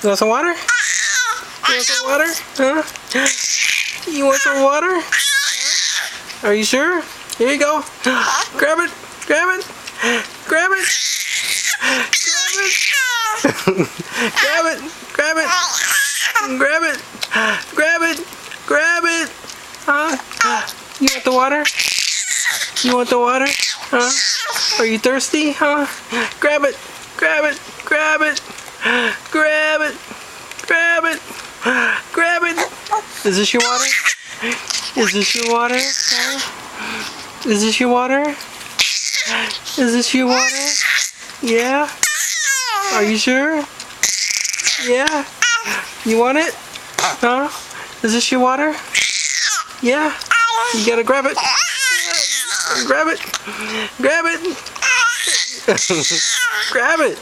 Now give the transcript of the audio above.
You want some water? You want some water? Huh? You want some water? Are you sure? Here you go. Grab it. Grab it. Grab it. Grab it. Grab it. Grab it. Grab it. Grab it. Huh? You want the water? You want the water? Huh? Are you thirsty? Huh? Grab it. Grab it. Grab it. Grab it. Grab it. Grab it. Is this your water? Is this your water? Huh? Is this your water? Is this your water? Yeah? Are you sure? Yeah? You want it? Huh? Is this your water? Yeah? You gotta grab it. Grab it. Grab it. Grab it.